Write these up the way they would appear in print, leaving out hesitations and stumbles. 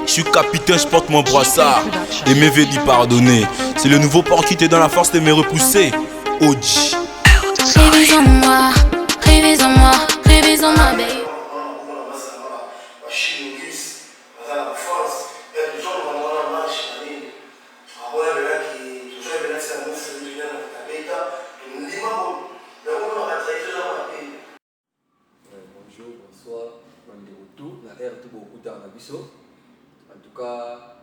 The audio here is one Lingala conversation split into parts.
Je suis capitaine, je porte mon brassard et mes vœux d'y pardonner. C'est le nouveau port qui t'est dans la force de me repousser. Oji. Révisons-moi, révisons-moi, révisons-moi, baby. Bonjour, bonsoir, on est de retour, la air tout beaucoup dans la biseau. En tout cas,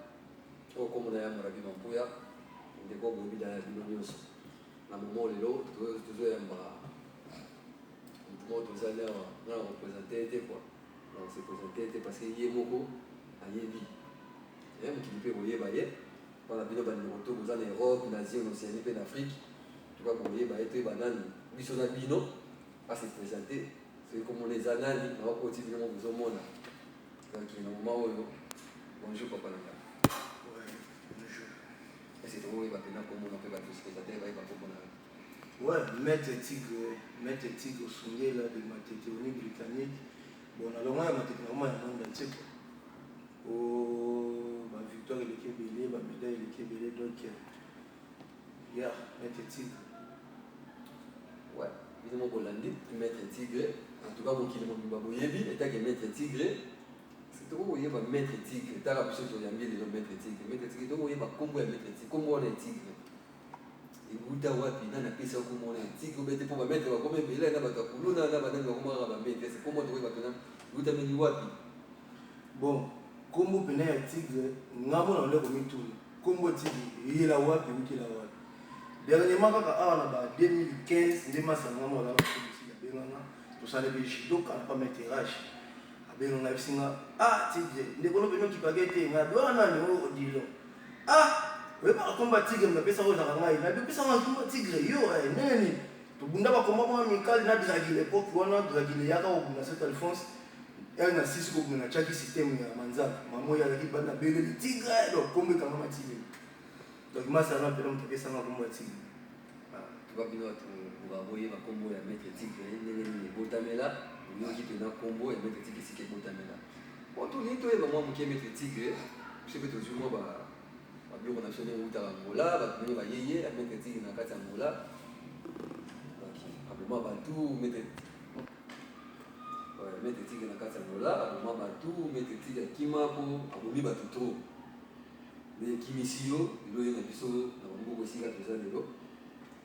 comme on a un rabi Mampuya, on est comme on est dans la news. Dans le moment où toujours un bras. Tout le monde nous a l'air représenté quoi. Donc c'est présenté parce qu'il y a beaucoup à Yébi. Et même qui peut voyer bailler. Par la vidéo de retour, vous en Europe, en Asie, en Océanie, en Afrique. En tout cas, vous voyez bailler tout banane. Biso na bino, pas se présenter. C'est comme on les analyse, on va continuer à vous au monde. Donc, il y a un moment où bonjour papa Nanga. Ouais, bonjour. Et c'est trop, il va tenir comme on a fait la société, il va comme on a. Ouais, Maître Tigre Sounier là de Matétéonie britannique. Bon, alors moi, Matétéonie, il y a un monde entier. Oh, ma victoire il est kébélé, ma médaille il est kébélé, donc yeah, Maître Tigre. Ouais, évidemment, pour l'année, Maître Tigre. En tout cas, mon qui est mon baboyebi, et t'as que Maître Tigre. C'est trop, il y a Maître Tigre. T'as la puissance de l'ambiance de Maître Tigre. Maître Tigre, donc il y a combo Maître Tigre. Comment on est Tigre? Et vous t'as wapi, dans la pièce comment on est Tigre, mais pour mettre, comme il est là, comment c'est comment on va tenir. Vous t'as mis wapi. Bon, combo peine ya Tigre, ngamo na le komi tout. Combo Tigre, il est là wapi, où il est là wapi. Dernièrement, quand on a 2015, il y a ngamo là tout ça les donc on pas mettre rage avec on a vu ah Tigre les bonhommes qui pagaient na doana no dilo ah we pas combat Tigre mais pesa oza ngai na pesa combat Tigre yo nani to bunda ba combat amical na dragi l'époque wana dragi ya ka obuna cette Alphonse elle na sisi ko na chaki système ya manza mamo ya ki bana bele Tigre donc comme quand ma Tigre donc masa na pela mtepesa na combat Tigre tu vas bien baboye bakombo ya Maître Tigre ndenge botamela nyoki pena kombo ya Maître Tigre sike botamela oto ni to eba mwa muke Maître Tigre sepe to zuma ba biloko na sone uta Angola ba tuni ba yeye ya Maître Tigre na kati Angola donc aboma batu Maître Tigre na kati Angola aboma batu Maître Tigre kima po abomi batu trop mais kimisio ilo na biso na mboko sika toza lelo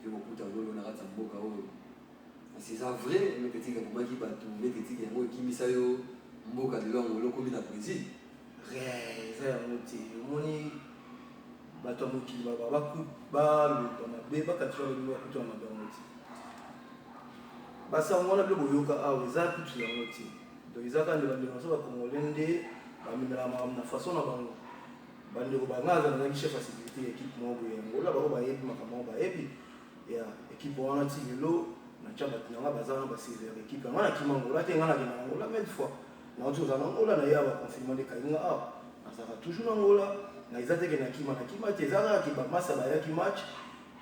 je me coupe dans l'eau, on a raté un beau chaos. C'est ça vrai, mais petit gars, pour moi qui bat tout, mais petit gars, moi qui mis ça yo, un beau cas de l'homme, on l'a commis à Brésil. C'est un outil. Moni, bateau qui va couper, le ton abbé, pas quatre heures de nuit, couper en abbé. Basa on a plus yoka ah ils a tout sur un outil. Donc ils a quand les gens sont congolais, la façon na bango. Bande ko bangaza na chef facilité équipe mo boye. Ngola ba ko ba yebi makamo ba yebi. Ya équipe wana ti lelo na chamba tinanga bazana ba sévère équipe ngana kimangola te ngana kina ngola même fois na ozo za ngola na yaba confirmer de kainga ah na saka toujours na ngola na izate ke na kima te zaka ki ba masa ba ya ki match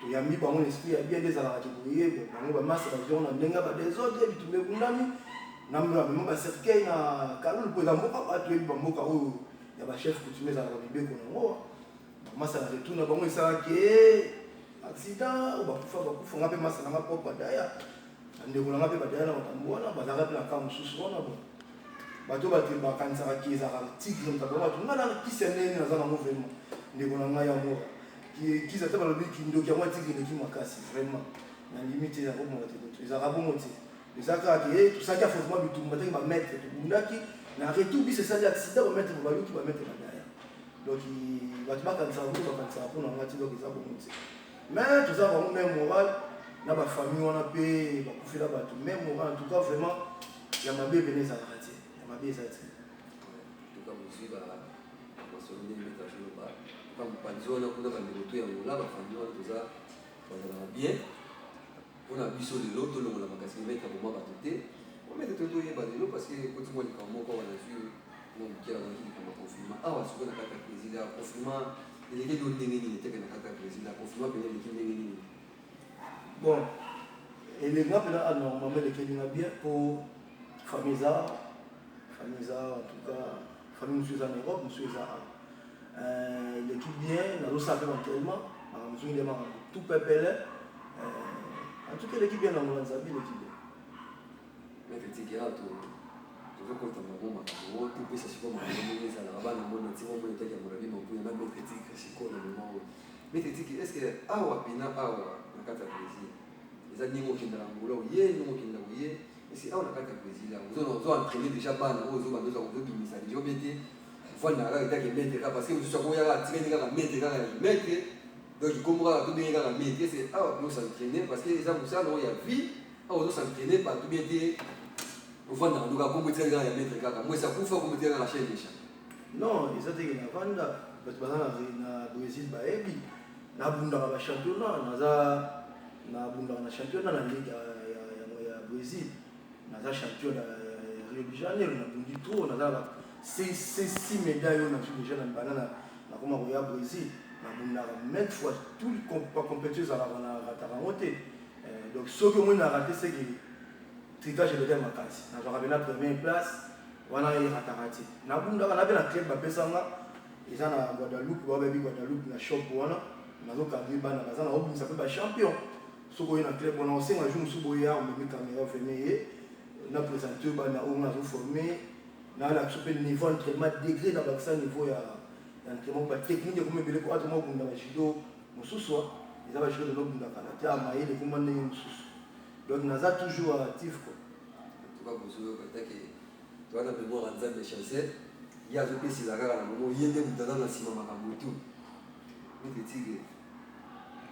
to yambi ba mon esprit ya bien des ala ki boye ba ngo ba masa ba jona ndenga ba des autres bitu me kundami na mba ba cercueil na kalulu po za mboka ba to ba mboka o ya ba chef coutumier za ba bibeko na ngo ba masa na retourna ba ngo isaka ke accident ou bakufa ngape masana ngapo badaya ndeko ngape badaya na batambona bazaka pe na ka mususu wana bon bato bato bakanisaka kiza ka Tigre mtaba bato ngana kisenene na zana mouvement ndeko na ngai ya mora kiza te balobi kindoki ya mwa Tigre ndeki makasi vraiment na limite ya komona te to ezaka bongo te ezaka ke tout ça qui a forcément bitumba te ba mettre to bundaki na retour bi c'est ça l'accident ba mettre ba yoki ba mettre badaya donc bato bakanisaka pour na ngati donc ezaka bongo te mais tout ça vraiment même moral na ba famille on a payé ba kufila bato même moral en tout cas vraiment ya mabe bene za raté ya mabe za raté en tout cas aussi ba sonné mettre à jour ba comme panzona kuna ba ndoto ya ngola ba famille on tout ça ba bien on a biso de l'autre le la makasi mettre pour moi ba toté on met tout doyer ba de l'eau parce que quand moi ni comme moi on a vu mon qui a dit comme confinement ah wa sukona kata président confinement il est donné ni était que na kata président confinement bien l'équipe ni bon et les gars là normalement les qui bien pour famille ça en tout cas famille monsieur est en Europe, monsieur est à l'équipe bien, nous avons l'entraînement, nous avons tout pépélé. En tout cas, l'équipe bien dans mon avis, l'équipe bien. Mais effectivement, tu veux qu'on t'en mette tout peut se supporter, mais ça n'a pas de bon motif, on peut être à mon avis, mais on peut y en avoir des critiques, c'est quoi le moment. Mais est-ce que awa pina awa na kata Brésil les animaux qui dans l'angola ou yé nous qui dans yé et c'est awa na kata Brésil là vous ont entraîné déjà bana aux autres nous avons vu ça déjà bien voilà là il y a des mettre parce que vous savez il y a tirer là mettre donc comment là tout bien là mettre c'est awa nous s'entraîner parce que les gens ça il y a vie awa nous s'entraîner pas tout bien voilà nous avons compétir là mettre là moi ça pour faire compétir la chaîne déjà non ils ont dit na vanda parce que na Brésil ba ebi na bunda ba championnat na bunda na championnat na ligue ya Brésil na champion Rio de Janeiro na bundi trop na six médailles na déjà na banana na comme au Brésil na bunda maintes fois tout les compétitions à la raté donc ce que moi na raté c'est que tritage de ma classe na j'aurais la première place wana il raté na bunda na bien na club ba pesanga ils ont na Guadeloupe na shop wana nazo kadri bana bazana obinisa pe ba champion soko na club on a senga jour soko ya on met caméra fermée na présenter bana on a formé na la super niveau entraînement degré na baksa niveau ya entraînement ba technique comme belé ko atoma bunda ba judo mususu ils ont joué de l'obunda karaté amaye de comment ne mususu donc naza toujours actif quoi tu vas besoin que tu as la mémoire en zone de chancel il y a des pays là là moment yende mutana na sima makamutu mais tigre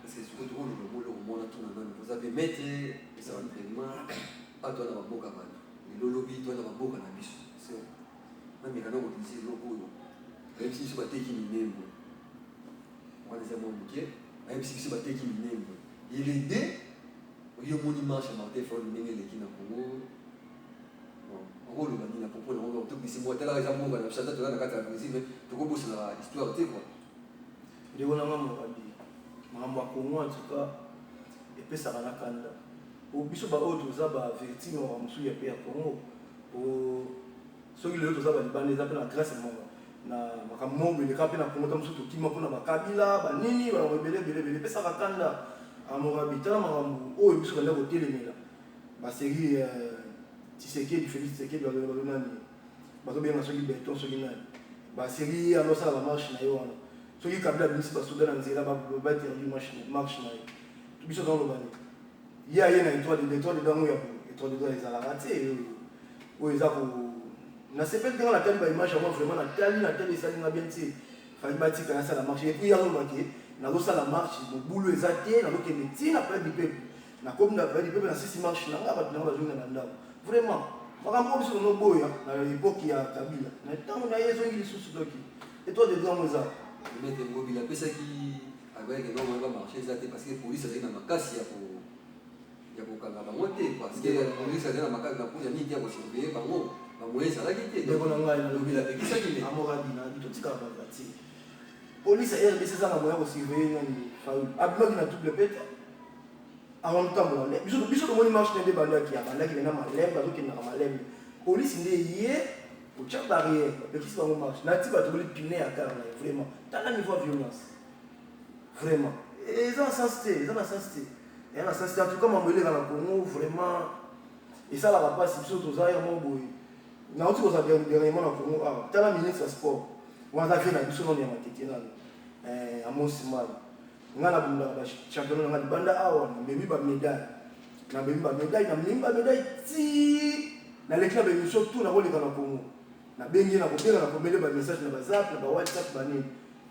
parce que ce que tu vois le monde tout dans vous avez mettre ça entraînement à toi na boka bana le lobby toi na boka na biso c'est même quand on dit logo même si c'est pas qui nembo on les a monté même si c'est pas qui nembo il est dé il y a un monument chez Martin Ford ndenge leki na Congo en gros le bani na propos on tout c'est moi tellement les amours na chata na kata Brésil mais tu comprends la histoire tu quoi de on a makambo ya Congo en tout cas epesaka na kanda po biso baoyo toza baverti makambo mosusu ya pe ya Congo po soki lelo toza balibanda eza mpe na grâce moko na makambo moko eleka mpe na Congo ta mosusu tokima mpona bakabila banini bakambo ebele epesaka kanda amorabi tala makambo oyo biso banda kotelemela basérie Tshisekedi Félix Tshisekedi bazonani bazobenga soki beton soki nani basérie alosala bamarshe na ye wana soki kabila bimisi basoda na nzela baterdi marche na ye biso tolobani ye aye na étoile dedango ya étoile dedans ezalaka te oyo eza ko nasepeli ntango natali baimage yango vraiment natali esalinga bien te fali batika nasala marche epuis azolobaki nazosala marche mobulu eza te nazokende ntina près du peuple nakomi na près du peuple nasisi marche nanga bato nanga bazongi na ndako vraiment makambo biso tonoboya na époque ya kabila na ntango na ye ezongi lisusu doki étoile dedango eza mettre mobile après ça qui avec énormément va marcher ça parce que police est dans ma casse il y a beaucoup de monter parce que police est dans ma casse pour y a pour surveiller par moi moyen ça là qui était donc on a ngana mobile avec ça qui est amorabi na tout tika ba bati police est RBC ça na moyen pour surveiller nani faul ablogi na double pète avant le temps bon biso ko moni marche de banda qui a banda qui na malem ba ki na malem police ndé yé au tchak barrière le qui va marche na ti ba to le piné à car vraiment dans le niveau de violence vraiment et ils ont sensité et en tout cas mambolé dans la Congo vraiment et ça la va pas si biso to za ya mo boy na uti ko za dernièrement na Congo ah tala ministre sport wanda fait na biso non ya matete na amosimal ngana bunda ba championnat na banda awa na bebi ba médaille na médaille ti na l'équipe ba émission tout na koleka na Congo na bengi na kobenga na komele ba message na ba zap na ba WhatsApp ba nini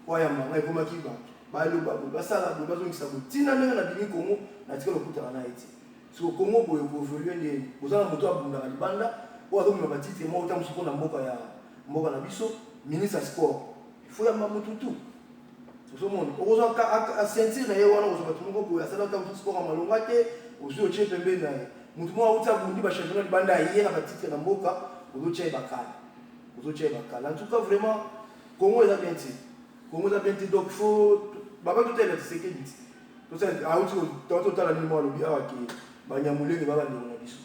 kwa ya mama ekoma kiba ba lo ba sala ba zongisa ko tina ndenge na bini Congo na tika lokuta na iti so Congo boye ko evoluer ndeni bozana moto abunda na banda o azomi na batiti mo uta musuko na mboka na biso ministre sport il faut ya mamututu so mon ozo ka sentir na ye wana ozo batungo boye asala uta sport ma longa te ozo oche pembe na mutu mo uta bundi ba championnat banda ye na batiti na mboka ozo che bakala en tout cas vraiment Congo est bien dit donc il faut baba tout est c'est que dit tout ça a outil total animal le bien qui banyamulenge baba ndongo na biso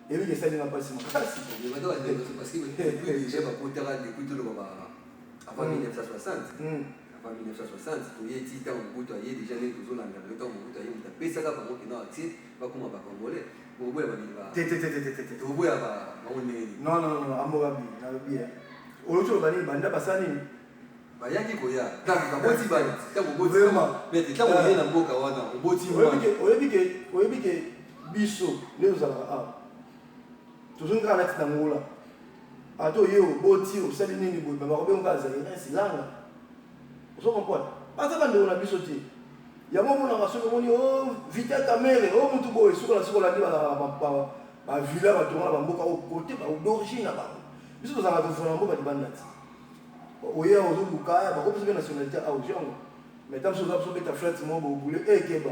et oui ça n'a pas si mal parce que déjà ba potera de kuitolo ba avant 1960. Avant 1960, tu es dit, quand on a déjà les deux ans, on a payé ça comme on a accès, pas comme on va congolais. Non, Amorabi, Olocho Bani, Banda Basani. Bayaki Koya, Kaboti Bani, Kaboti, mais tu as oublié la boca, on boti. Oyebike, Bisso, les Ara. Toujours un acte d'Angola. Ato yo, Boti, au Salinini, mais Marobé, Gaza, c'est là. Vous comprenez? Pas ça, on a Bissoté. Il y a un moment où on a vite ta mère, oh, mon tout beau, sur la vie, la villa, la tour, la boca au côté, d'origine là-bas. Bis nous avons fait un mot de bandit. Oye, on joue Buka, on a nationalité à Oujang. Mais tant que vous avez ta fête, mon beau boulet, et Keba.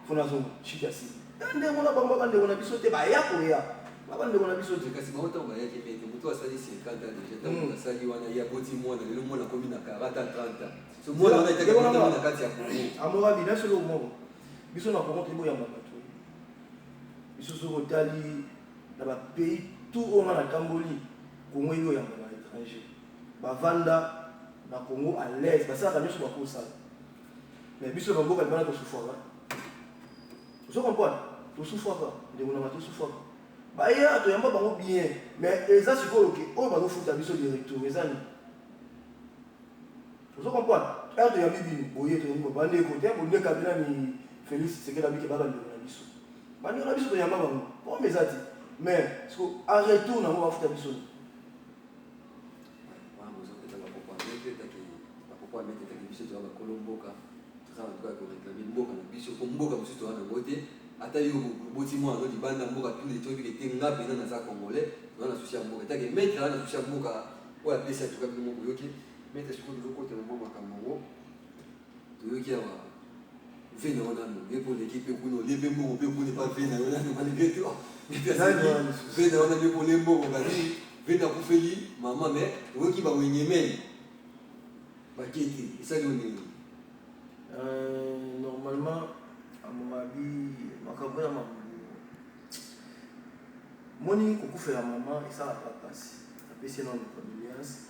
Fonazon, Chikasi. On a Bissoté, Bayakoya. On a Bissoté. Kasi ba autant Bayaki fait, mutu asali 50 ans déjà, tant asali wana ya boti mwana, le mwana commune à 40 ans, 30 ans. Ce mwana on a été capable de kati ya Congo. Amorabi, là c'est le moment. Biso na Congo tebo ya mabato. Biso so rotali na ba pays tout au moins la Camboli, Congo yo ya ba étranger. Ba vanda na Congo à l'aise, parce que ça kanyo so ba ko ça. Mais biso na mboka bana ko souffrir. Vous comprenez? To souffrir pas, de on a to souffrir. Ba ya to yamba bango bien, mais eza siko que o ba ko futa biso directeur ezani. Vous comprenez? Quand tu as vu boyer to ngo bande ko te bonde kabila ni Félix c'est que la bike ba bande na biso. Bande na biso to yamba bango. Pour mes ati. Mais ce qu'on arrête tout na mo ba futa biso. Pourquoi mettre ta biso to ba Kolomboka? Ça en tout cas ko réclamer mboka na biso ko mboka biso to na ngote. Ata yo boti mo no di banda mboka tous les trucs qui étaient ngapé na za congolais, on a souci mboka. Ta que mettre na souci mboka pour la pesa tout comme mo yoki. Mettre ce qu'on veut côté le moment Kamongo. Tu veux qu'il y a venu on a nous pour l'équipe pour nous lever mon pour ne pas venir on a nous malgré tout. Venu on a mis pour les mots on va dire venu pour faire maman mais tu veux qu'il va venir même. Bah qui était ça nous Normalement à mon avis makambo ya moni ko faire maman et ça va pas passer. Apesi non condoléances.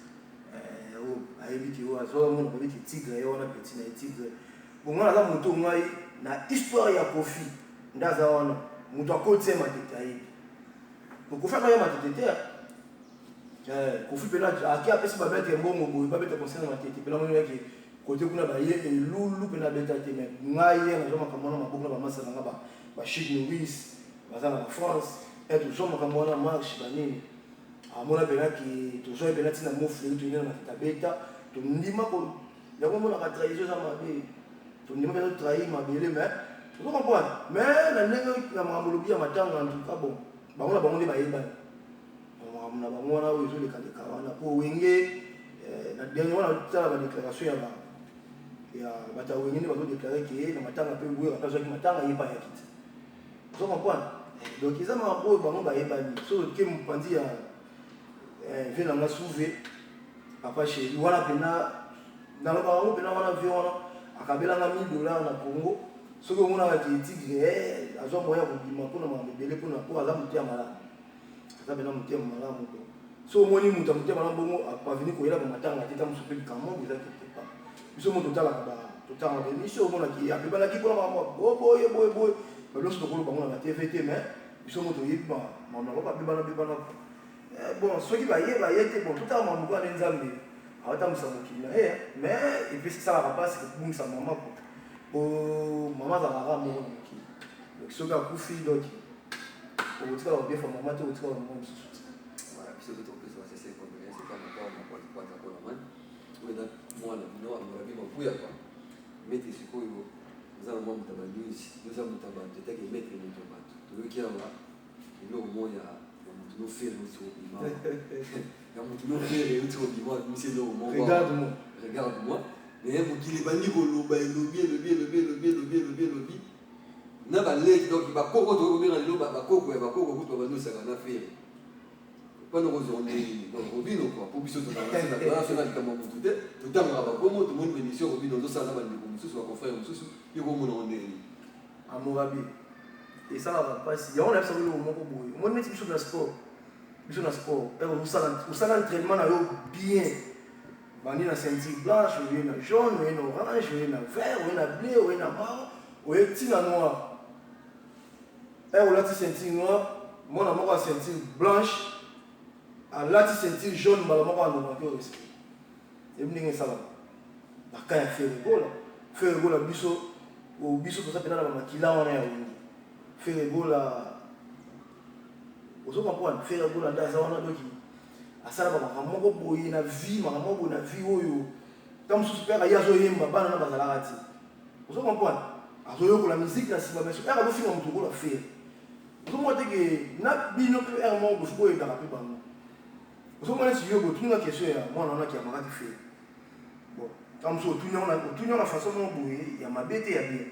Ayebi ki wa zo mon ko ki tigre yo na petit na tigre bon ngala za mutu ngai na histoire ya Kofi ndaza wana mutu akote matete ayebi ko fa ka ya matete Kofi pena aki apesi ba bete mbongo boy ba bete conseil matete pena mo yaki côté kuna ba ye lulu pena beta te mais ngai na zo makamona maboko na ba masala ngaba ba Chic Louis bazana na France et tout zo makamona marche ba nini amona pena ki toujours pena tina mofle tu ina na tabeta to ndima ko ya ko mona ka trahison za mabe to ndima pena trahir mabele mais tu comprends mais na ndenge ya mamulubi ya matanga en tout cas bon ba mona ba mona ba yeba na ba mona o izole ka wana po wenge na dernier wana tsala ba déclaration ya bata wenge ba do déclarer que na matanga pe buya ka zo ki matanga yeba ya kiti tu comprends donc ils ont un peu ba mona ba yeba ni so ke mpandi ya vient na souver papa chez wala pena na lo ba pena wana vi wana akabela na $1000 na Congo soki omona ka tigre azwa moya ko bima pona mabele pona ko aza mutia malamu aza pena mutia malamu to so omoni muta mutia malamu bongo apavini ko yela ba matanga teta musupeli kamo biza kete pa biso mo totala ba totala ba biso omona ki apebala ki pona mama boy ba loso ko bango na TVT mais biso mo to yiba mama ko pa bibana bon ceux qui va y être bon tout à mon goût à l'ensemble à autant ça me mais et puis ça va pas c'est que bon ça maman pour maman ça va ramener donc ceux qui a couffé donc au tout cas bien faire maman tout cas maman voilà puis c'est tout plus c'est comme c'est pas encore moi pour la main mais là moi là non on va bien m'appuyer quoi mettez ce quoi nous allons voir ta news nous allons ta bande t'as que mettre une autre bande tu veux qu'il y a là il au moins il y a no faire autour du mal. Il y a no faire autour du mal, monsieur le moment. Regarde-moi. Mais vous qui les bannis au lobby. Na ba leki donc ba koko to ko mira loba ba koko kuto ba no saka na faire. Pas no ko nini donc robino quoi pour biso to na national comme tout tout temps ba komo to mon bénédiction robino zo sala ba ndiko mususu ba confrère mususu yoko mona nini. Amorabi. Et ça va pas si on a ça le moment ko boy. Moi mettre sur le sport. Sur le sport, on s'entraînement bien. bandi na ceinture blanche, oye na jaune, oye na orange, oye na vert, oye na bleu, oye na marron, oye tina noir. On a ceinture noire, moi on a ceinture blanche, à la ceinture jaune, mais on a manqué au respect. Et vous n'avez pas ça. Quand il fait le biso, au biso pour ça peut-être la maquilla on est fait le go là. Vous comprenez? Faire le go là dans ça on a donc à ça là ma maman boye na vie, ma maman boye na vie oyo. Comme sous super ya zo yemba bana na bazala rati. Vous comprenez? À zo yo la musique là si ma monsieur, elle a fait un truc là faire. Vous comprenez que na bino que un moment vous pouvez dans la plus bango. Vous comprenez si yo go tout na question moi on a qui a marqué faire. Bon, comme ça tout la façon dont vous il y a ma bête et bien.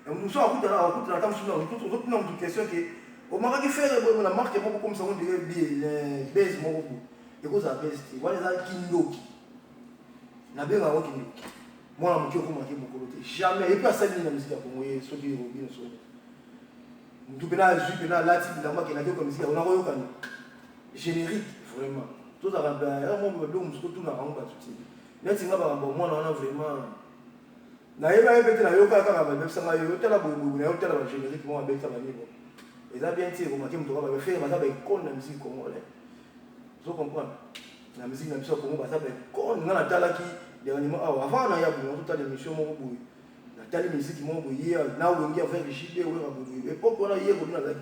Et nous sommes à la comme ça tout une question que au marqué faire la marque comme ça on dirait bien base mon beaucoup. Et cause à base voilà ça kindoki. Na bien avant kindoki. Moi on m'a dit comment mon côté jamais et puis ça ni la musique pour moi ce qui est bien so. Nous pena là type dans moi qui n'a que comme musique on a reyo kan générique vraiment. Tout ça va un moment de nous tout na rang pas tout. Neti nga ba moi on a vraiment na yeba yebete na yoka kaka ba bepsa nga yo tela bobu na yo tela ba générique moi avec ça ba niveau. Et ça bien tiré comment tu va faire ça ba icône la musique congolaise. Vous comprenez? La musique na biso Congo ba ça ba icône nga na tala ki dernièrement avant na ya bon tout à l'émission mo bobu. Na tala musique mo bobu hier na wengi avec JD ou ba bobu. Et pourquoi là hier on a là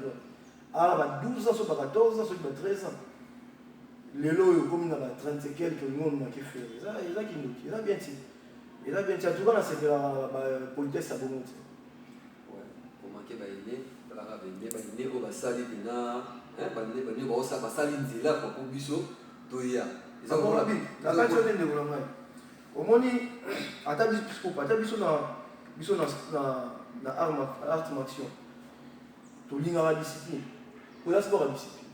ah ba 12 ans sur ba 14 ans sur ba 13 ans. Les lots comme dans la 30 et quelques monde qui fait ça il a qui nous il a bien tiré. Il a bien tiré tout là c'est la politesse à bon monter. Ouais, pour manquer ba ine, la rabene ba ine ko ba sali dina, ba ine ba sa ba sali nzela ko biso toya. Ça on la bi, la passion de développement. Au moni ata biso na art action. To linga la discipline. Pour la sport la discipline.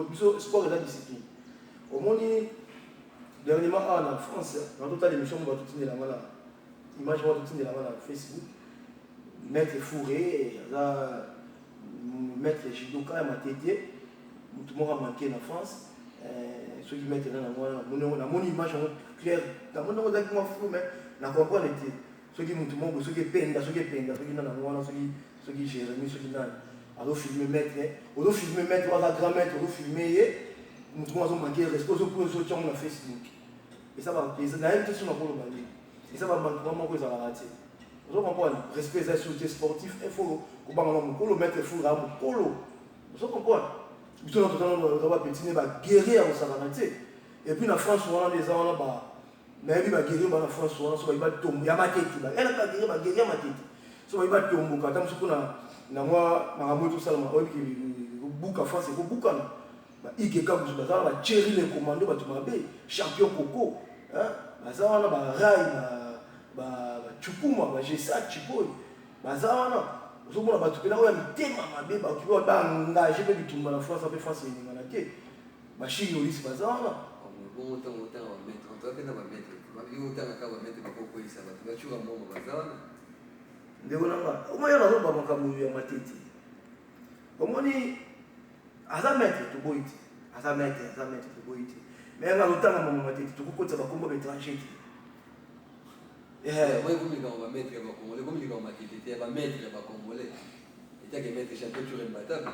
Biso sport la discipline. Au moni dernièrement en France, dans toute l'émission on va tout tenir la main là. Image on va tout tenir la main là Facebook. Mettre fourré, mettre judoka ma tété. Tout le monde a manqué en France. Ceux qui mettent là mon image claire. Dans mon nom d'accord flou mais na comprendre était. Ceux qui tout le monde ceux qui peinent, ceux qui dans la moi ceux qui Jérémy, ceux qui dans. Alors filmer mettre, on filmer mettre on va grand mettre, on filmer nous avons manqué respect aux oppositions sur Facebook. Et ça va, les naïvetés sont encore le bandit. Et ça va manquer vraiment que ça va rater. Vous comprenez? Respect des sociétés sportives, il faut que vous mettre le four à mon colo. Vous comprenez? Nous sommes totalement petits, mais guérir ça va rater. Et puis en France, on a des gens là-bas. Mais il va guérir en France, il va tomber. Il y a ma tête. Elle va guérir ma tête. Il va tomber. Quand on a moi, tout ça, on a France, il faut Ikeka Bouzoubaza, va Thierry les commandos, va Toumabe, champion Coco, Bazawana, va Rai, va Tchoukuma, va Gessa, Tchiboy, Bazawana, vous avez tout là où il y a des mamabé, qui vont engager du tout dans la France, avec France et l'Humanité. Machine au lycée Bazawana. Bon, autant on va mettre, on doit bien mettre, autant on va mettre ma coco, ça va, tu vas tuer un moment Bazawana. Ndéolanga, au moins il y a un autre qui a ma tête. Au moins, azamettre to boiti azamettre to boiti mais nga lutanga mama matete to kokotsa bakombo betranger moi comme les gars on va mettre ba congolais comme les gars on va quitter va mettre ba congolais et t'as que mettre champion sur imbattable.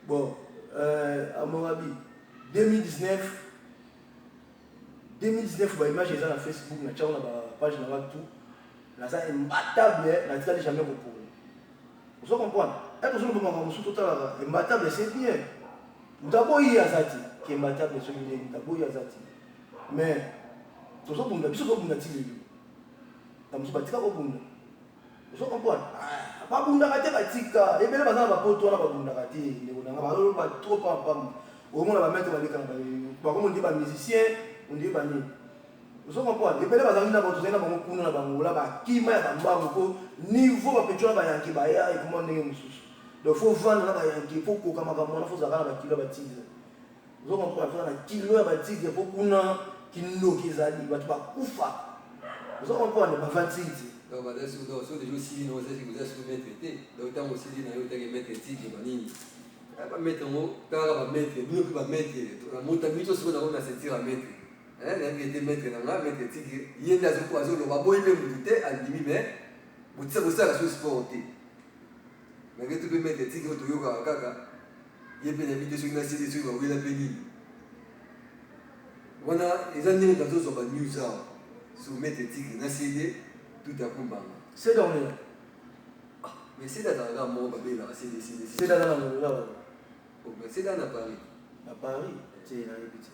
Bon à mon avis 2019 ba image eza na Facebook na tchao na ba page na ba tout na ça imbattable na tika jamais pour vous comprenez? Est-ce que vous avez total imbattable c'est bien. D'abord il y a Zati qui est imbattable sur l'idée. D'abord il y a Zati. Mais tout ça pour nous, biso pour nous tirer. Dans nous batika pour nous. Vous comprenez? Pas pour nous rater batika. Et bien bazana ba poto na ba bunda rater. On a ba trop pam. Au moins on va mettre ba lekana ba. Ba comme on dit ba musicien, on dit ba ni. Vous comprenez? Et bien bazana na ba tozana ba mokuna na ba ngola ba kima ya ba mbango ko niveau ba petula ba yanki ba ya et comment ndenge mususu. Donc il faut vendre là ba yanki, il faut ko kama kama na faut zaka ba kilo ba tigre. Vous comprenez? Faut na kilo ba tigre pour kuna kindo kizali ba ba kufa. Vous comprenez? Ba 26. Donc bah sur des jours si non c'est que vous avez soumettre traité. Donc tant aussi dit na yo ta mettre tigre ba nini. Pas mettre mot, pas mettre, mieux que pas mettre. Mon ami, tout ce qu'on a, on a senti à mettre. Il était mettre dans la mettre tigre. Il y a des oiseaux, le babo, il peut me douter, à l'imi, mais vous savez, ça, la chose sportive. Mais que tu peux mettre tigre au yoga, kaka. Il y a bien invité sur une assiette sur une la pénible. Voilà, les années dans d'autres sont pas news, ça. Sur mettre tigre, une assiette, tout à coup, c'est dans le. Mais c'est dans la mort, là, c'est dans la mort. C'est dans Paris. À Paris, c'est dans les petits.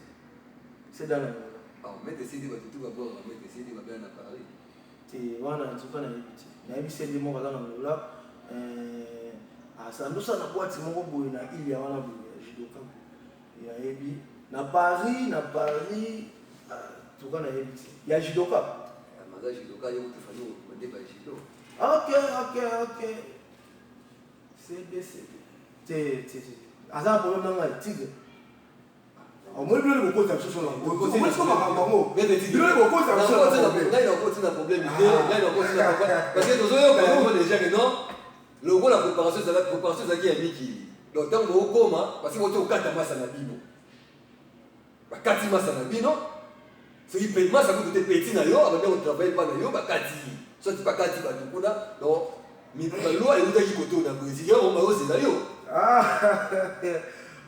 C'est dans la mort. Ah, mais tu sais, tu vas boire, mais tu sais, tu vas bien à Paris. C'est voilà, tu vas dans les petits. Il y a des gens qui sont dans la mort. Ah, ça nous a boîte, c'est mon beau, il y a un judoka. Il y a Ebi. Na Paris, tu vas dans les petits. Il y a judoka. Madame judoka, il y a beaucoup de familles, on dit pas judo. Ok. C'est. Asa un problème dans le tigre. Au moins, il y a beaucoup de choses sur la route. Il y a beaucoup de problème. Parce que nous avons déjà que non, le rôle de la préparation, c'est la préparation qui est Miki. Donc, tant que vous avez parce que vous avez 4 masses à la bino. 4 masses à la bino. Ce qui paye masse, ça coûte des petits naïos, après on ne travaille pas naïos, 4. Soit tu pas 4, donc, mais la loi est où tu côté au Brésil, on va aussi naïos. Ah,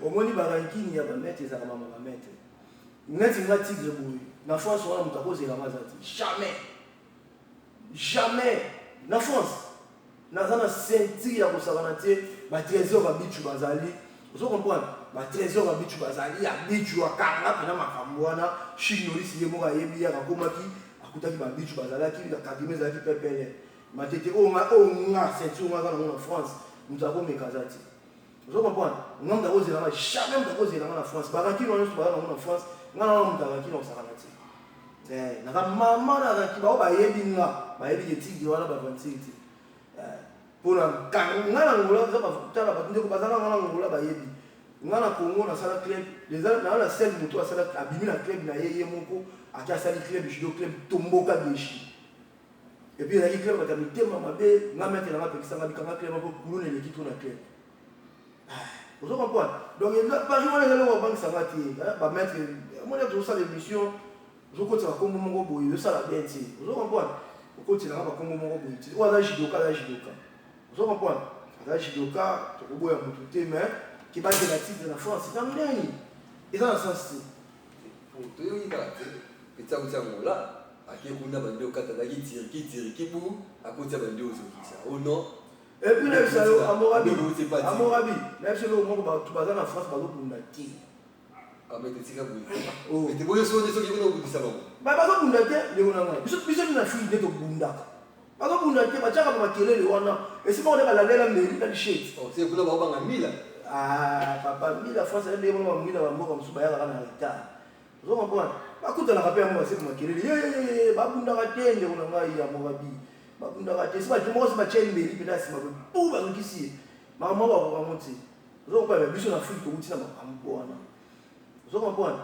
au moins, il y a un ranking, il y a un maître, il y a un maître. Il y a un tigre, la France, on a posé la mazati. Jamais. La France, dans la ceinture, il y a 13 heures à Bichu Bazali. Vous comprenez? 13 heures à Bichu Bazali, à Bichu, à Kanga, puis à Makamouana, Chinori, si vous avez un à Komaki, à Koutaki, à Bichu Bazali, qui est à Kadimé, à Pépé. Mais tu es au ceinture, en France, nous avons mes Kazati. Vous comprenez? Nous avons jamais en France. Baraki, nous avons en France, nous avons Baraki, nous avons na maman na ki ba ba yebi nga ba yebi tigre wana ba vantilité pona ngana ngola za ba tala ba ndeko bazana ngana ngola ba yebi ngana Congo na sala club les ans na la scène moto sala abimi na club na yeye moko aka sala club judo club tomboka beshi et puis la club ba tamite mama be nga mettre na ba kisanga bikanga club ko kulune le kitu na club vous comprenez donc il pas jouer les gens banque ça va tirer ba mettre moi j'ai ça l'émission. Je continue à comme mon boy, ça la bien dit. Vous comprenez? Je continue à comme mon boy. Ou à la judoka. Vous comprenez? À la judoka, tu peux boire un tout mais qui va de la titre de la France, c'est un dernier. Et dans le sens pour tout le monde, et ça vous avez là, à qui vous n'avez pas de catalogue qui pour à côté de Dieu ça. Oh non. Et puis là, ça à Morabi, là c'est le moment tu vas en France par exemple pour natir. Ah mais tu sais quoi vous. Mais tu vois sur des choses qui vont vous dire ça bon. Bah pas bunda te le wana. Biso na fille de bunda. Pas bunda te ba chaka ba kelele wana. Et c'est pas on va la lela mais dans le shit. Oh c'est pour là ba ba mila. Ah papa mila France elle est vraiment mila ba mboka musuba ya kana retard. Vous comprenez? Ba kuta na kapia mo c'est ma kelele. Ba bunda ka te le wana ngai ya Morabi. Ba bunda ka te c'est pas du moins c'est pas chaîne mais il c'est ma pour ba ngisi. Mama ba ba monti. Vous comprenez? Biso na fille ko utina ba ambo wana. Vous comprenez?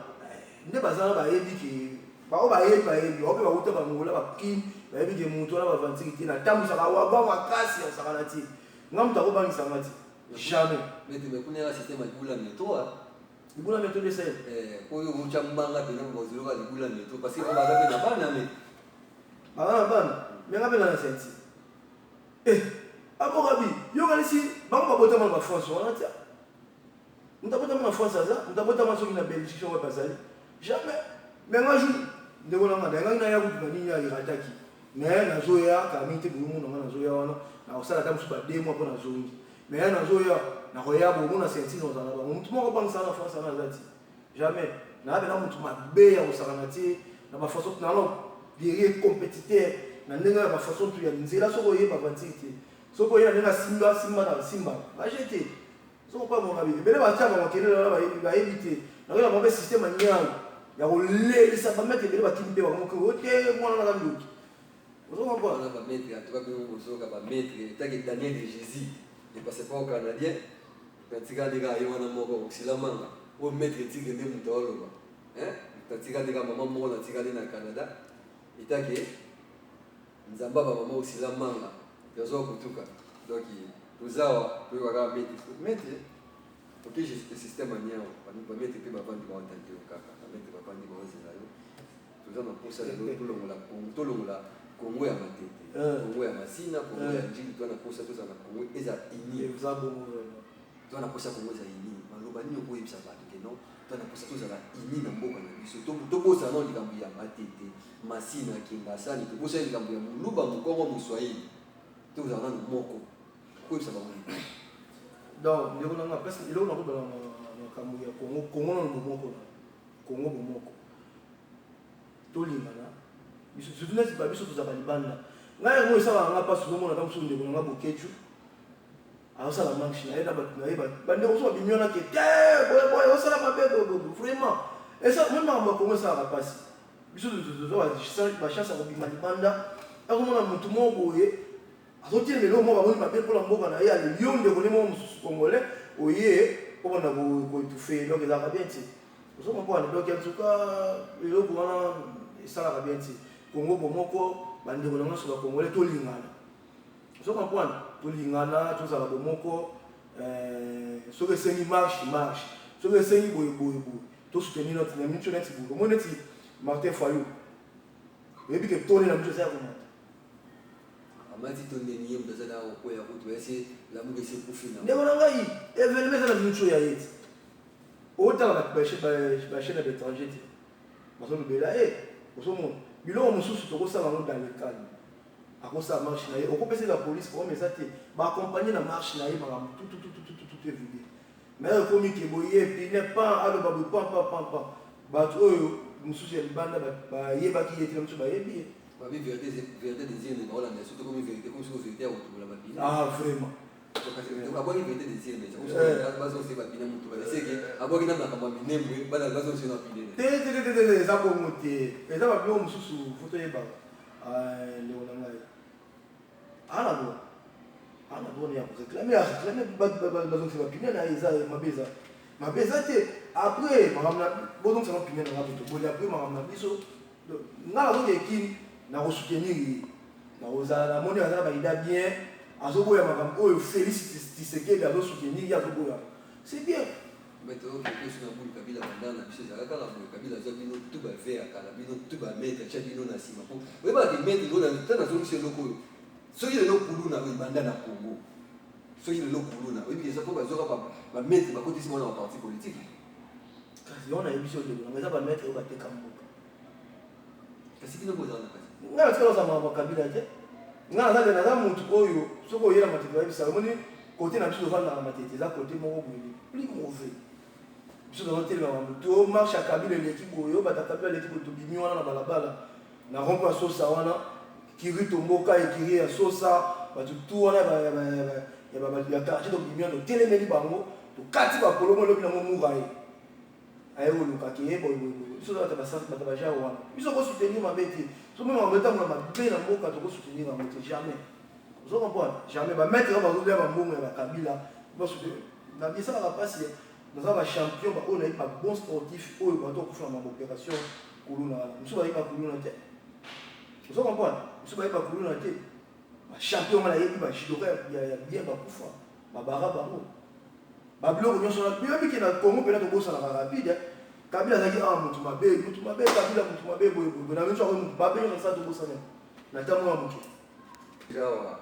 Nde bazana ba yebi ki ba o ba yebi o pe ba uta ba ngola ba kin ba yebi ke muntu na ba vantikiti na tamu saka wa ba makasi ya saka nati ngam ta ko ba ngisangati jamais mais tu me connais un système de boula métro ibula métro de sel ko yo muchambanga tena ngo zilo ka boula métro parce que on va ga na bana mais mais ngabe na senti aborabi yo kanisi ba ko ba bota ma ba France wana tia mutapota ma France ça mutapota ma soki na Belgique on va passer jamais mais un jour de on a ngana ya kutu nini ya irataki mais na zoya ka mite bu mu na zoya wana na osala ta musu ba demo po na zongi mais na zoya na roya bo mu na senti no zana ba mutu mo ko bangisa na France na zati jamais na be na mutu ma be ya osala na ti na ba façon na no bien compétiteur na ndenga ba façon tu ya nzela soko ye ba vantite soko ye na simba ba jeter soko pas mon ami bele ba tchaba mo kele ba éviter na yo ba système nyang ya rolele ça va mettre les bakimbe ba mo ko te mwana na nduki vous comprenez on va mettre en tout cas bien on va mettre tant que Daniel de Jésus le passeport canadien katika ndika yo na moko oxilamanga o mettre tigre de mutolo katika ndika mama moko na tika na Canada itake nzamba ba mama oxilamanga yazo kutuka donc tuzawa kwa mettre Ok, le système à Niao, on va mettre que ma bande va entendre au caca, on va mettre ma bande va oser là. Tout ça, on a posé tout le monde là, Congo ya matete, Congo ya masina, Congo ya njili, toi na posé tout ça na Congo, et ça ini. Toi na posé Congo ça ini, malobani au bout ça va, non? Toi na posé tout ça là ini na mboka na biso. To bosa non likambu ya matete, masina kingasani, to bosa likambu ya muluba mukongo muswahili. To za na moko. Ko ça va. Donc, il y a presque il y a un peu de Congo, Congo Bomoko. Tout le monde. Surtout les babes sont tous à Balibanda. Là, moi, ça va pas souvent mon adam sur le monde, on a beaucoup de choses. Alors, ça la manche, il y a des bandits qui sont bien là qui boy, ça la pas vraiment. Et ça, même on va commencer à passer. Biso de chance à Balibanda. Alors, on a mon tout le monde. Azotie lelo mo ba moni pour la mboka na ya le lion de konemo congolais oye pour na ko étouffer donc ça va bien ti so mo pour donc en tout cas lelo bona ça va bien ti Congo bomoko bande ko na so ba congolais to lingana so mo pour to lingana to ça va bomoko so que c'est une marche so que c'est une boy to soutenir notre ami tu net bu mo net Martin Fayou et puis que tourner la musique ça comment Amati to neni mbaza na okoya kutu ese la muge se kufina. Ndeko ngai événement ça na minute ya yeti. Autant la ba chaîne d'étranger ti. Bazo lobela osomo bilo mususu to ko sala no dans le calme. Akosa marche na ye, okopesa la police pour mais ça te ba accompagner la marche na ye ba tout est vidé. Mais comme ki boye puis n'est pas alo ba pa. Ba oyo mususu ya banda ba yeba ki yeti mususu ba yebi. Ma vie vérité des îles de Hollande, surtout comme vérité comme si vous vérité autour de la mapine. Ah vraiment. Donc abonné vérité des îles mais comme ça base c'est mapine mutu ba c'est que abonné na kama minemwe bana base c'est na pine. Ça pour monter. Et ça va bien mususu photo yeba. Leonanga. Ana do ni réclamer bazon c'est mapine na isa mabeza te après makamna bodon c'est mapine na bato boli après makamna biso na zo ekini na soutenir na ozala moni azala ba ida bien azoboya makambo oyo Félix Tshisekedi azo soutenir ya zoboya c'est bien mais to que sur na buli kabila bandana biso za kaka buli kabila zo bino tout ba faire kala bino tout ba mettre cha bino na sima po we ba ke mettre lo na tana zo mise loko so ile lo kuluna we bandana Congo so ile lo kuluna we bi ça po ba zo ba mettre ba côté sima na parti politique kasi on a émission de on va pas mettre ba te kambo kasi bino bozana kasi ngala tsalo za makabila te ngala za na muntu oyo soko yela matete ba bisa moni côté na biso za na matete za côté moko boye plus mauvais biso dans tel ba to marche à kabila l'équipe oyo ba takabila l'équipe to bimi wana na balabala na rompa sosa wana kiri tomboka ekiri ya sosa ba tout wana ya quartier to bimi to telemeli bango to kati ba kolomo lobi na mo murai ayo luka ki ebo biso za ta ba ja wana biso ko soutenir mabeti so même en mettant na mabe na mboka to ko soutenir na moto jamais vous comprenez jamais ba mettre ba zo ba mbongo ya kabila ba soutenir na bisa va passer nous avons un champion on a un bon sportif oyo ba to ko faire ma opération kuluna biso ba ba kuluna te vous comprenez biso ba ba kuluna te ba champion na yebi ba shidoka ya bien ba kufa ba bara bango ba bloko nyonso na bien biki na Congo pena to bosa na rapide kabila zaki mutu mabe kabila boy na menso ko mutu mabe na sa to bosa na tamu wa muke jawa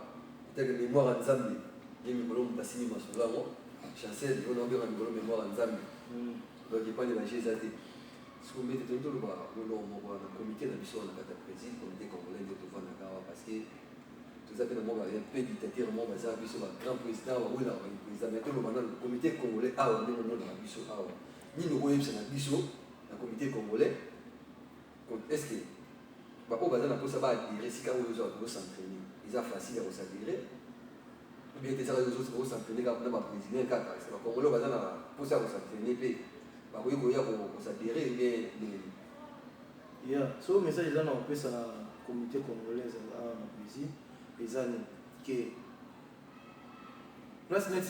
teke mémoire nzambe yemi kolom basini masolamo chancel on a bien ngolo mémoire nzambe donc il pas de magie zate ce qu'on mettait tout le ba no mo na comité na biso na kata président comité congolais de devant na kawa parce que tout ça que mo ba un peu dictateur mo ba za biso ba grand président wa ola ba président mais tout le monde le comité congolais a on est na biso a ni no oyebisa na biso na comité congolais est-ce que ba ko ba na posa ba dire sika oyo zo ko s'entraîner ils a facile à s'adhérer ou bien que ça les autres vont s'entraîner quand on a président kaka c'est pas congolais ba na posa ko s'entraîner pe ba ko ya ko s'adhérer bien yeah so message là on peut ça comité congolais à na président les années que place net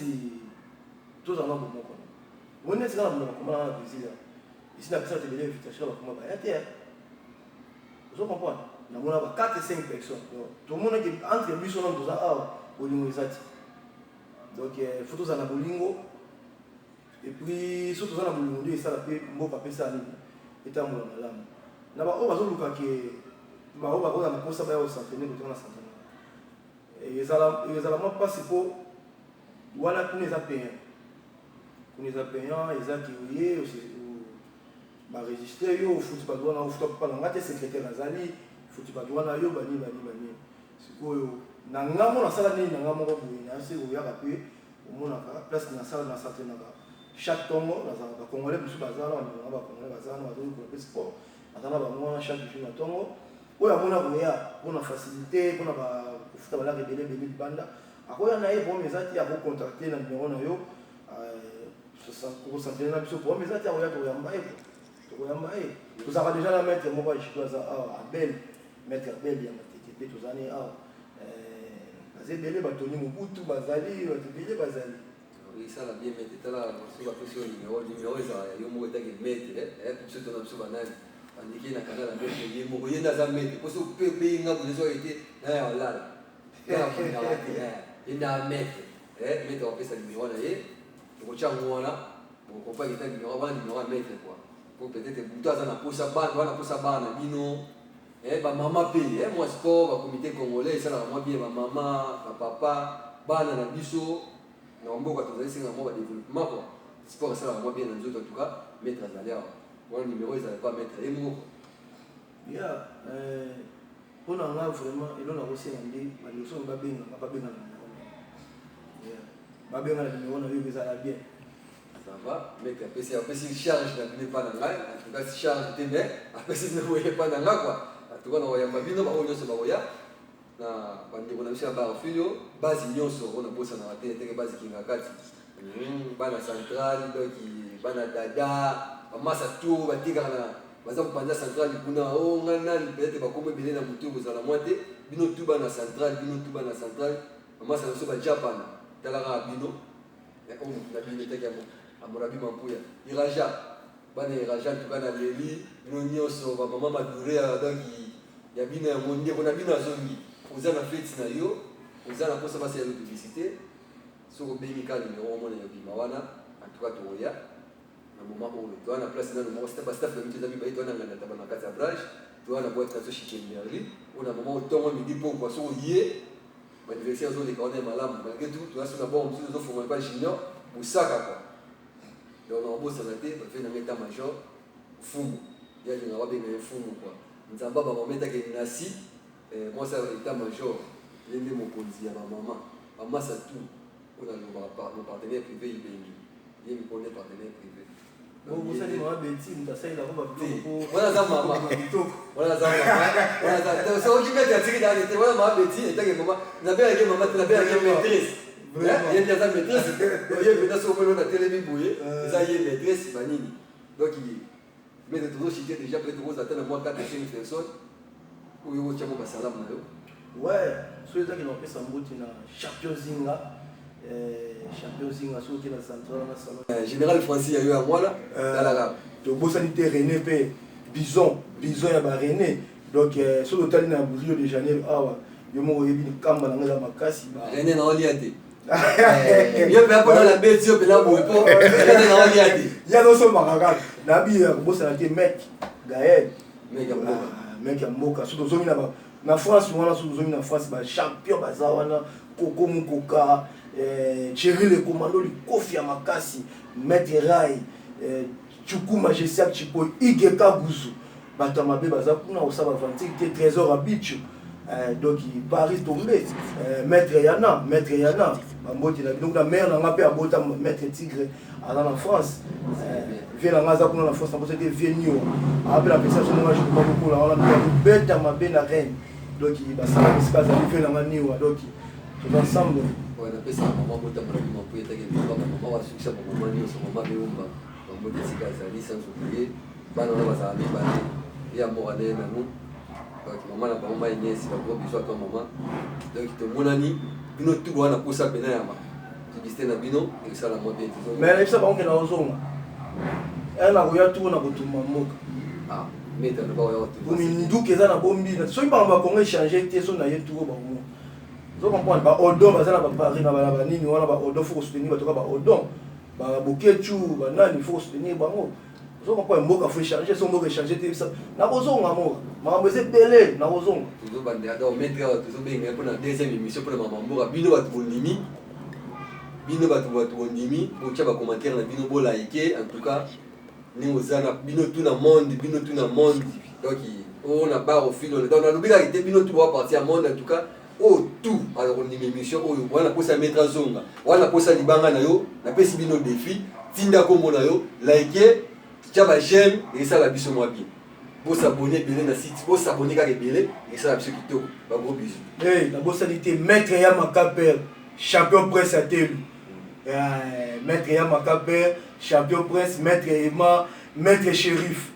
tous en ont beaucoup on est là comment on a président ici la personne de l'invitation comment ba ya vous comprenez na mona ba 4 et 5 personnes tout le monde qui entre biso na ndoza a bolingo ezati donc photos na bolingo et puis surtout ça na bulungu ça la pe mboka pesa ni etambola malamu na ba o bazoluka ke ba o bakoza na posa ba yo s'entraîner ko tona s'entraîner et ezala mo passe po wana kuneza payant ezaki oye ba registrer yo futi ba douana futi pa na ngate secrétaire azali futi ba douana yo bani sikoyo na ngamo na sala ni na ngamo ko buina se ko yaka pe omona ka place na sala na s'entraîner ka chaque tongo na za ba congolais musu bazala na ba congolais bazala ba ko pe sport atana ba mona chaque jour na tongo oya mona ko ya bona facilité bona ba futa ba la rebelle banda akoya na ye bon mezati ya ko contacter na numéro na yo ko s'entraîner na biso bon mezati ya ko yamba vous avez déjà la maître moi je dois Abel maître Abel ya matete tous années azebele batoni mubutu bazali batebele bazali oui ça la bien maître tala sur la pression numéro ça yo mo etaki maître pour ce ton absolu banal andiki na kana la maître ye mo yenda za maître pour ce pe nga vous avez été na wala ya ina maître maître on fait ça numéro na ye ko chango wana ko pa kita numéro maître quoi pour peut-être buta na posa bana bino ba mama pe moi sport ba comité congolais ça la moi bien ba mama ba papa bana na biso na mboka tozali singa mo ba développement quoi sport ça la moi bien dans autres en tout cas mettre azalia mon numéro ils avaient pas mettre et mo ya pour na nga vraiment et là on aussi ndé ba leçon ba benga ba benga na numéro na yo bezala bien. Ça va, mec, après si charge n'a pas dans là, en tout cas si charge était bien, après si ne voyait pas dans là quoi. En tout cas on voyait pas bien, on va se baroya. Na bandi on a aussi un bar filio, base nyonso on a bossa na télé télé base kinga kati. Bana central donc bana dada, massa tout ba tigana. Baza kupanda central kuna o ngana peut-être ba kombe bilé na mutu bozala moite, bino tout bana central, massa so ba Japan. Talara bino. Ya comme la bino teke Amorabi Mampuya, Iraja, Bane Iraja, tu vas dans l'Eli, Nonio, Maman Madouré, donc il y a bien un monde, on a bien un zombie. Aux ans à fête, aux ans à poste passer à la publicité, sur le Bénica, le numéro au Mawana, en tout cas, Toria, un moment où tu as la place dans le moment, c'est pas staff, tu as mis toi dans la tabanaka Brage, tu as la boîte à ce chicken berry, on a un moment où tu as mis des pompes, poisson, yé, l'adversaire, les cornets malades, malgré tout, tu as sur la bombe, tu as fait un pas junior, ou ça, quoi. Donc on a beau s'arrêter, on fait un état-major, fumo. Il y a des gens qui ont fumo quoi. Nous avons pas maman mettre que nasi, moi ça état-major, les mots qu'on dit à ma maman, maman ça tout. On a nos partenaires privés, il me connaît partenaire privé. Bon, vous savez moi Betty, nous ça il a pas beaucoup. Voilà ça maman. Voilà ça maman. Voilà ça. Donc ça on dit que tu as tiré dans les voilà maman Betty, et t'as que maman, n'a pas avec maman, n'a pas avec maîtresse. Il y a des maîtresses, il y a des maîtresses qui ont été télévisées, ça y est, maîtresse, Manini. Donc, il met toujours cité déjà, peut-être que vous attendez à moi 4 ou 5 personnes, ou vous avez un salam. Ouais, ceux qui ont fait ça, champion Zinga, ceux qui ont central, Général Francis, il y a eu à moi là, dans la donc, vous sanité René P. Bison, il y a René. Donc, sur l'hôtel de Rio de Janeiro, il y a une cambre dans la Makassi. René n'a rien dit. Il y a pas la bête sur la boue pour il y a non seulement Maragal Nabi boss a été mec Gaël mec ya mboka surtout zomi na France on a surtout zomi na France ba champion bazawana Koko Mukoka Thierry le commando li Kofi Makassi Maître Rai Chukuma Jessiak Chipo Igeka Guzu batamabe bazakuna osaba vantique trésor à Bicho. Donc Paris tombé maître Yana donc la mère n'a pas abota maître Tigre en France vient en France c'était venu après la personne moi je pas beaucoup là on a bête à ma belle reine donc il va ça ça fait la manie donc tout ensemble on a fait ça maman bota maman pour être que maman va succès pour maman ni sur maman beumba maman dit ça ça licence oublié bana na bazali bana ya morale na nous maman na maman yenye si ba gros bisou à ton maman donc te monani bino tout wana posa bena ya ma tibiste na bino et ça la mode mais ça ba on que na ozonga elle a voulu tout na kutuma moka ah mais tu ba yo tout minduke eza na bombi na so ba Congo changer te so na ye tout ba mo zo comprendre ba odon bazana ba Paris na ba nini wana ba odon faut soutenir ba to ba odon Bokechu, il faut soutenir bango. Vous comprenez, mboka faut changer, son mboka changer tout ça. Na bozonga mo, maman c'est belé, na bozonga. Toujours bandé attends mettre toujours bien pour la deuxième émission pour la maman mboka bino ba tondimi. Bino ba tondimi, pour tcha ba commentaire na bino bo liker en tout cas. Ni ozana bino tout na monde. Donc on a barre au fil on a l'obligation bino tout va partir à monde en tout cas. Oh tout alors on une émission oh on a pour ça mettre à zonga. On a pour ça libanga na yo, na pesi bino défi, tinda kombo na yo, liker, tcha j'aime et ça la biso moi bien. Pour s'abonner belé na site, pour s'abonner ka belé et ça la biso kitoko. Ba gros bisous. Hey, la bossalité maître Yamaka Père, champion presse à Telu. Maître Yamaka Père, champion presse, maître Emma, maître shérif.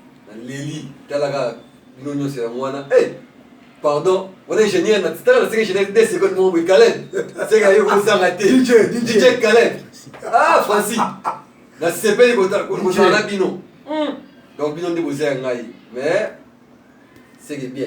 Leli, talaga bino nyo c'est moi na. Hey pardon, on est ingénieur, c'est ingénieur 2 secondes mon Caleb. C'est gars yo ça raté. DJ Caleb. Ah Francis. Na CP ko ta bino. Donc bino de bozer ngai. Mais c'est bien.